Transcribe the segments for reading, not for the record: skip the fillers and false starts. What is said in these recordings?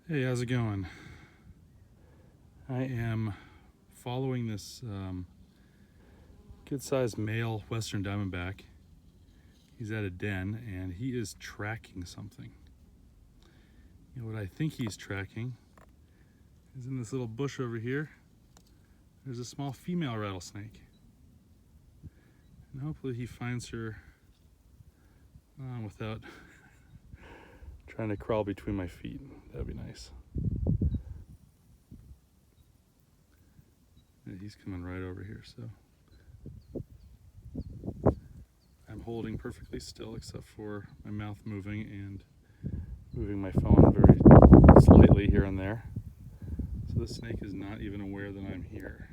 Hey, how's it going? I am following this good-sized male Western Diamondback. He's at a den and he is tracking something. You know what I think he's tracking is in this little bush over here. There's a small female rattlesnake. And hopefully he finds her without trying to crawl between my feet. That'd be nice. Yeah, he's coming right over here, so I'm holding perfectly still except for my mouth moving and moving my phone very slightly here and there. So the snake is not even aware that I'm here.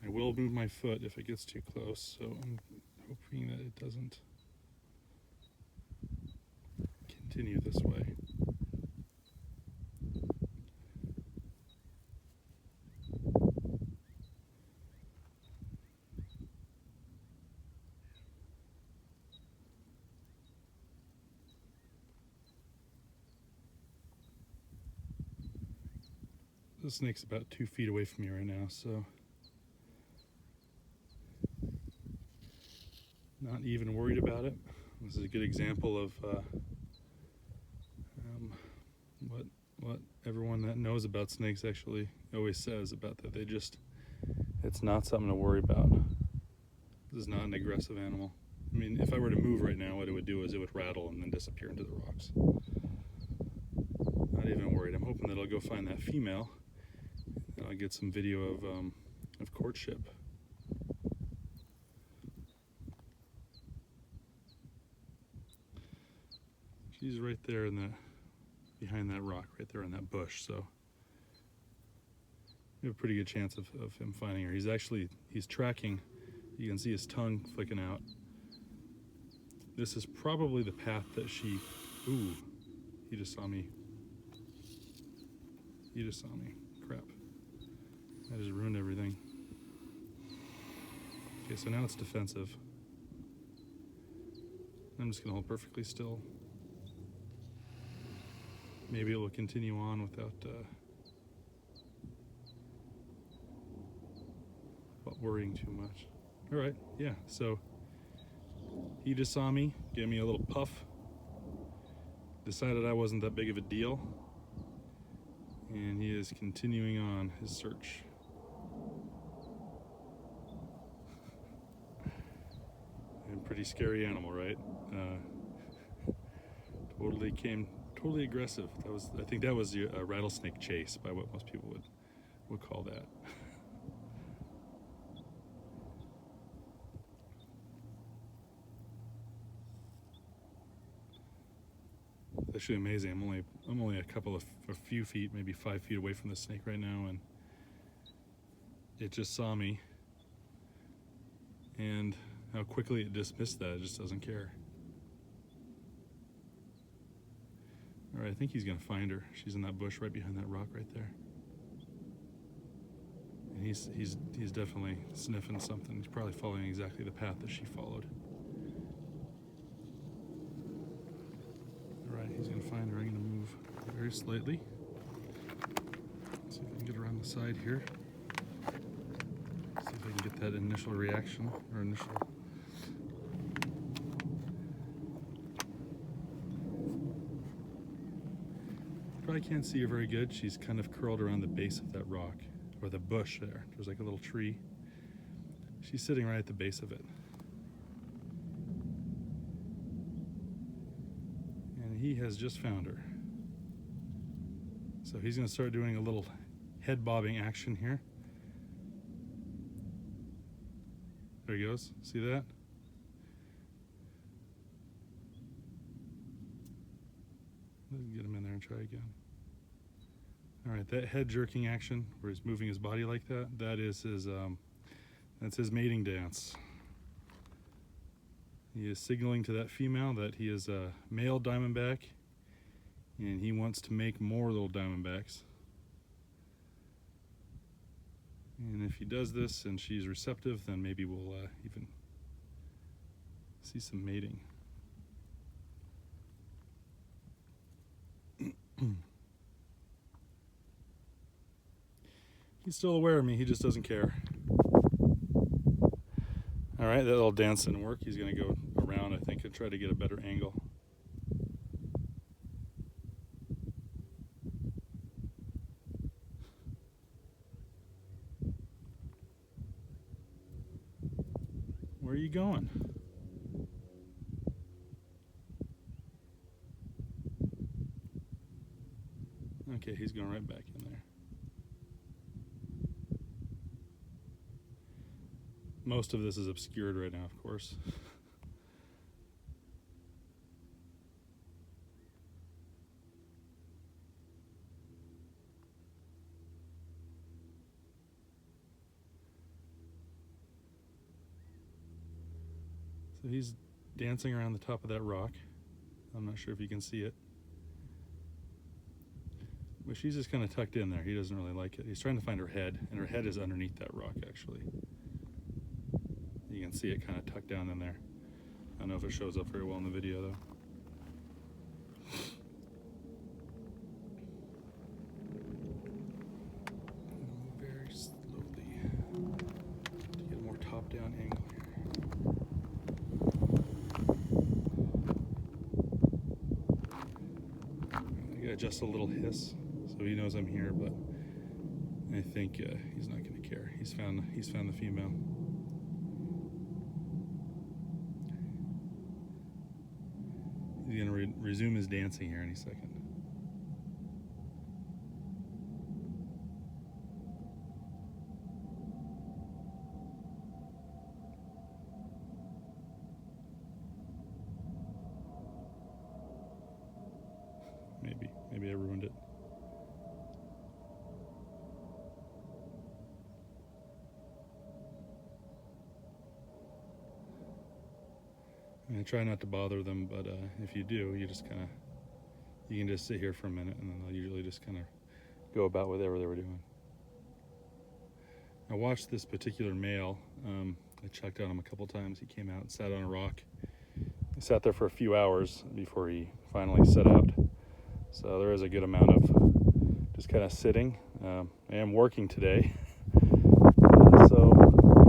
I will move my foot if it gets too close, so I'm hoping that it doesn't continue this way. The snake's about 2 feet away from me right now, so not even worried about it. This is a good example of what everyone that knows about snakes actually always says about that. It's not something to worry about. This is not an aggressive animal. I mean, if I were to move right now, what it would do is it would rattle and then disappear into the rocks. Not even worried. I'm hoping that I'll go find that female and I'll get some video of courtship. She's right there behind that rock, right there in that bush, so we have a pretty good chance of him finding her. He's tracking. You can see his tongue flicking out. This is probably the path that she... Ooh, he just saw me. He just saw me. Crap. I just ruined everything. Okay, so now it's defensive. I'm just gonna hold perfectly still. Maybe it will continue on without worrying too much. All right, yeah, so he just saw me, gave me a little puff, decided I wasn't that big of a deal, and he is continuing on his search. And pretty scary animal, right? Totally aggressive. I think that was a rattlesnake chase by what most people would call that. It's actually amazing. I'm only a few feet, maybe 5 feet away from the snake right now, and it just saw me. And how quickly it dismissed that, it just doesn't care. All right, I think he's gonna find her. She's in that bush right behind that rock right there. And he's definitely sniffing something. He's probably following exactly the path that she followed. All right, he's gonna find her. I'm gonna move very slightly. See if I can get around the side here. See if I can get that initial reaction or initial. Probably can't see her very good. She's kind of curled around the base of that rock, or the bush there. There's like a little tree. She's sitting right at the base of it. And he has just found her. So he's gonna start doing a little head bobbing action here. There he goes, see that? Let's get him in there and try again. All right, that head jerking action where he's moving his body like that, that's his mating dance. He is signaling to that female that he is a male diamondback and he wants to make more little diamondbacks. And if he does this and she's receptive, then maybe we'll even see some mating. He's still aware of me, he just doesn't care. Alright, that little dance didn't work. He's going to go around, I think, and try to get a better angle. Where are you going? Okay, he's going right back in there. Most of this is obscured right now, of course. So he's dancing around the top of that rock. I'm not sure if you can see it. But she's just kind of tucked in there. He doesn't really like it. He's trying to find her head, and her head is underneath that rock, actually. You can see it kind of tucked down in there. I don't know if it shows up very well in the video, though. Very slowly to get a more top-down angle here. I gotta adjust a little hiss so he knows I'm here, but I think he's not going to care. He's found the female. He's going to resume his dancing here any second. Maybe I ruined it. I try not to bother them, but if you do, you can just sit here for a minute, and then they'll usually just kind of go about whatever they were doing. I watched this particular male. I checked on him a couple times. He came out and sat on a rock. He sat there for a few hours before he finally set out. So there is a good amount of just kind of sitting. I am working today, so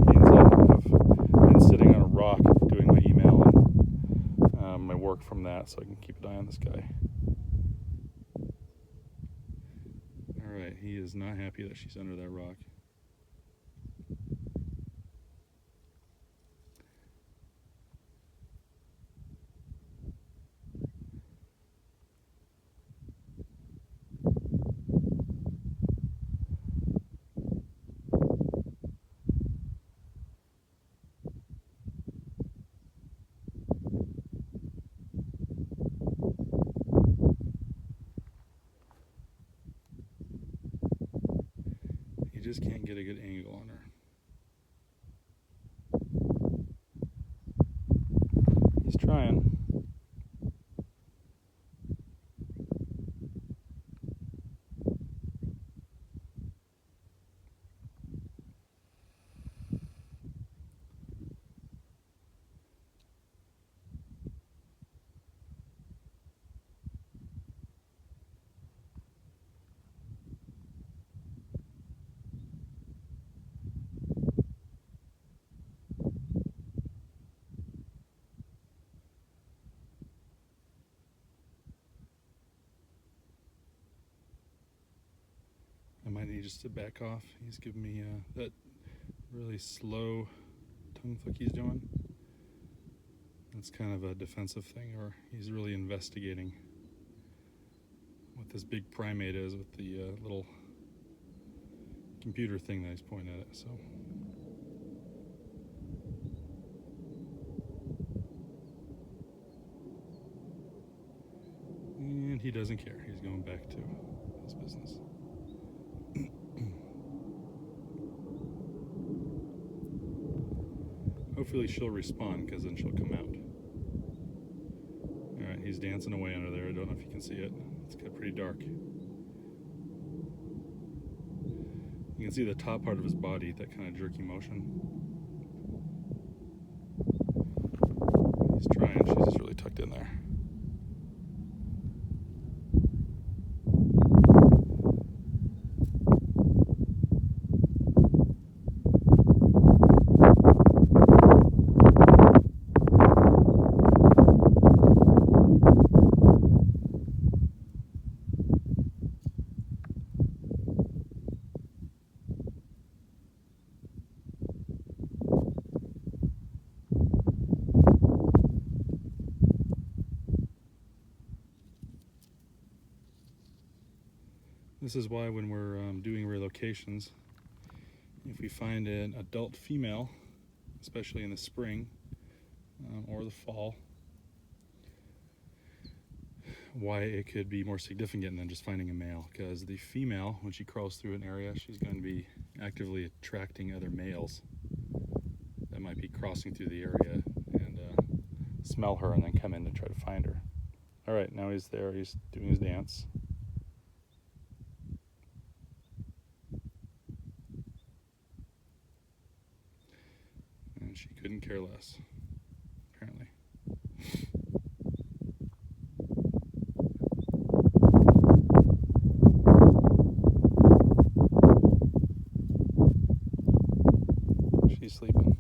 I've been sitting on a rock doing my email and my work from that, so I can keep an eye on this guy. All right, he is not happy that she's under that rock. You just can't get a good angle on her. He's trying. I might need just to back off. He's giving me that really slow tongue flick he's doing. That's kind of a defensive thing, or he's really investigating what this big primate is with the little computer thing that he's pointing at it. So. And he doesn't care. He's going back to his business. Hopefully she'll respond, because then she'll come out. Alright, he's dancing away under there. I don't know if you can see it. It's got pretty dark. You can see the top part of his body, that kind of jerky motion. He's trying. She's just really tucked in there. This is why when we're doing relocations, if we find an adult female, especially in the spring or the fall, why it could be more significant than just finding a male, because the female, when she crawls through an area, she's going to be actively attracting other males that might be crossing through the area and smell her and then come in to try to find her. All right, now he's there, he's doing his dance. And she couldn't care less, apparently. She's sleeping.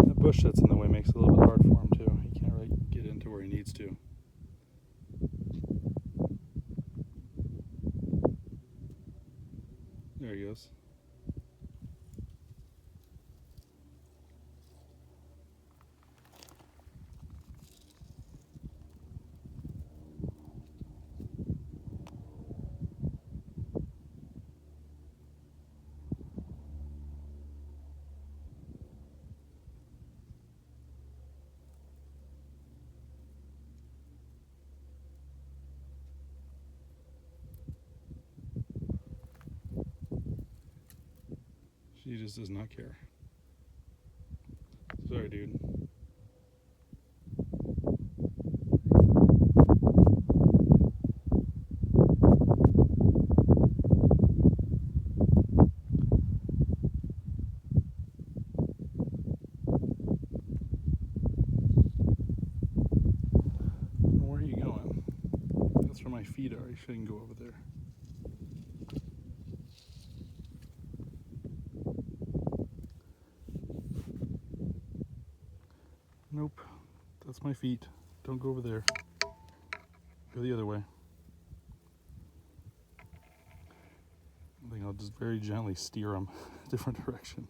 The bush that's in the way makes it a little bit hard for him too. He can't really get into where he needs to. There he goes. She just does not care. Sorry, dude. Where are you going? That's where my feet are. You shouldn't go over there. Nope, that's my feet. Don't go over there. Go the other way. I think I'll just very gently steer them a different direction.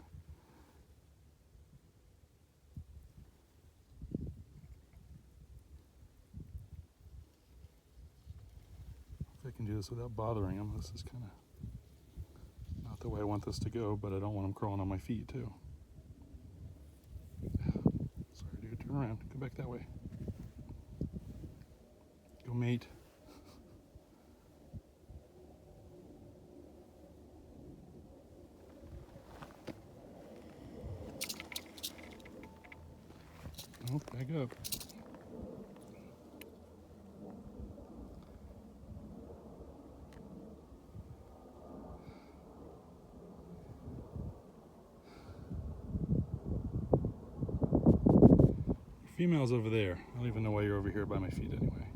If I can do this without bothering them, this is kind of not the way I want this to go, but I don't want them crawling on my feet too. Turn around, go back that way. Go mate. Oh, back up. Female's over there. I don't even know why you're over here by my feet anyway.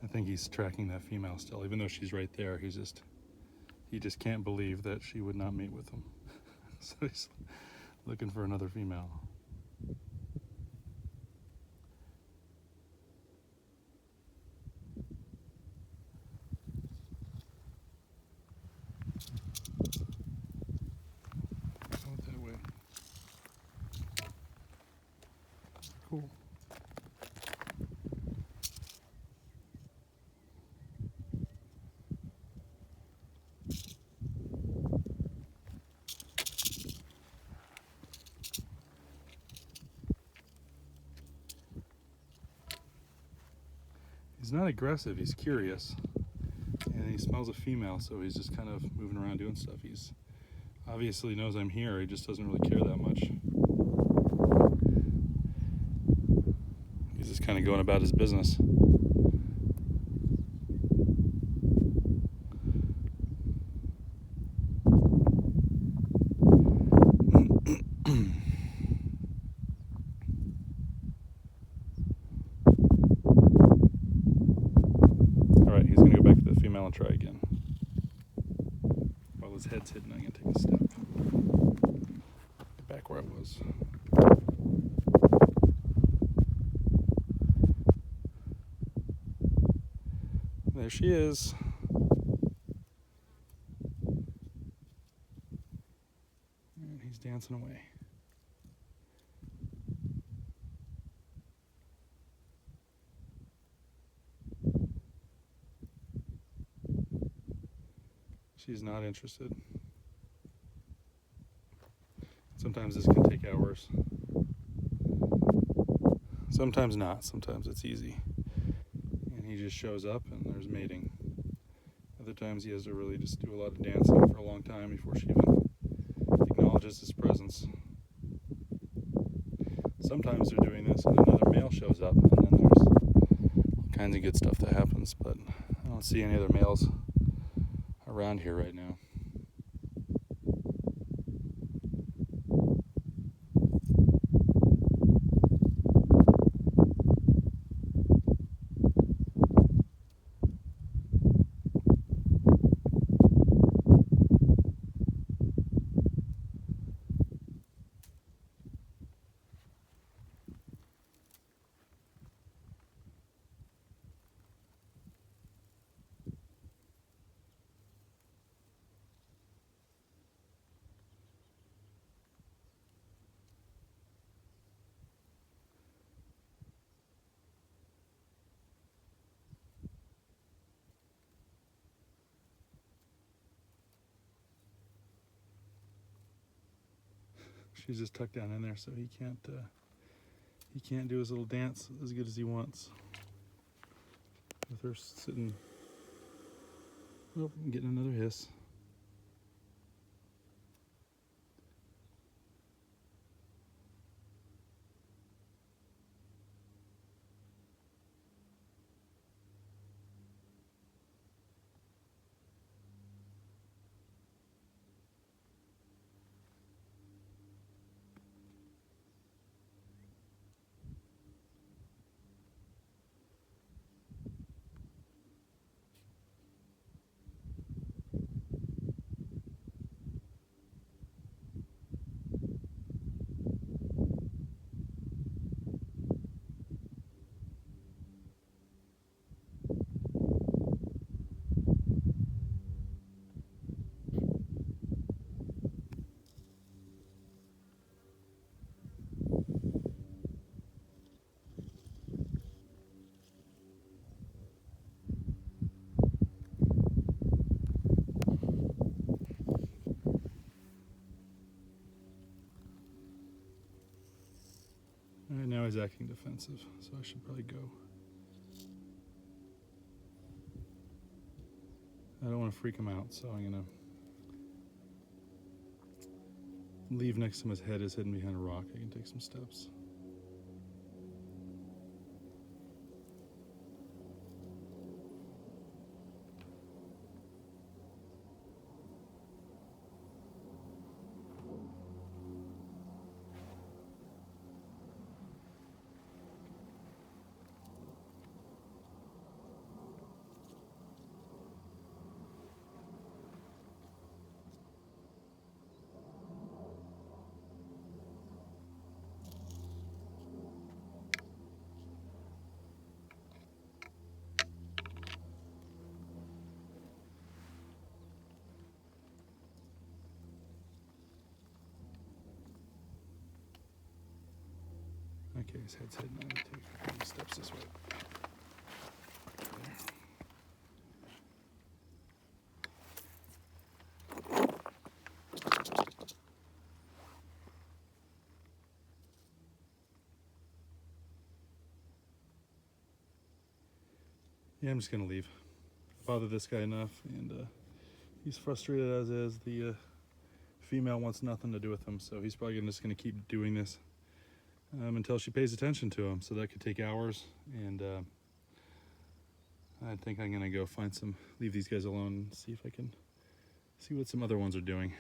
I think he's tracking that female still, even though she's right there. He just can't believe that she would not mate with him. So he's looking for another female. Cool. not aggressive, he's curious. And he smells a female, so he's just kind of moving around doing stuff. He's obviously knows I'm here, he just doesn't really care that much. He's just kind of going about his business. Alright, he's going to go back to the female and try again. While his head's hidden, I'm going to take a step. Get back where I was. There she is. And he's dancing away. She's not interested. Sometimes this can take hours. Sometimes not. Sometimes it's easy. And he just shows up and there's mating. Other times he has to really just do a lot of dancing for a long time before she even acknowledges his presence. Sometimes they're doing this and another male shows up, and then there's all kinds of good stuff that happens, but I don't see any other males around here right now. She's just tucked down in there, so he can't do his little dance as good as he wants. With her sitting. Oh, I'm getting another hiss. Alright, now he's acting defensive, so I should probably go. I don't want to freak him out, so I'm going to leave next to him. His head is hidden behind a rock. I can take some steps. Okay, his head's hidden. I'm going to take a few steps this way. Yeah, I'm just gonna leave. Bother this guy enough, and he's frustrated as is. The female wants nothing to do with him, so he's probably just gonna keep doing this until she pays attention to him. So that could take hours, and I think I'm gonna go leave these guys alone and see if I can see what some other ones are doing.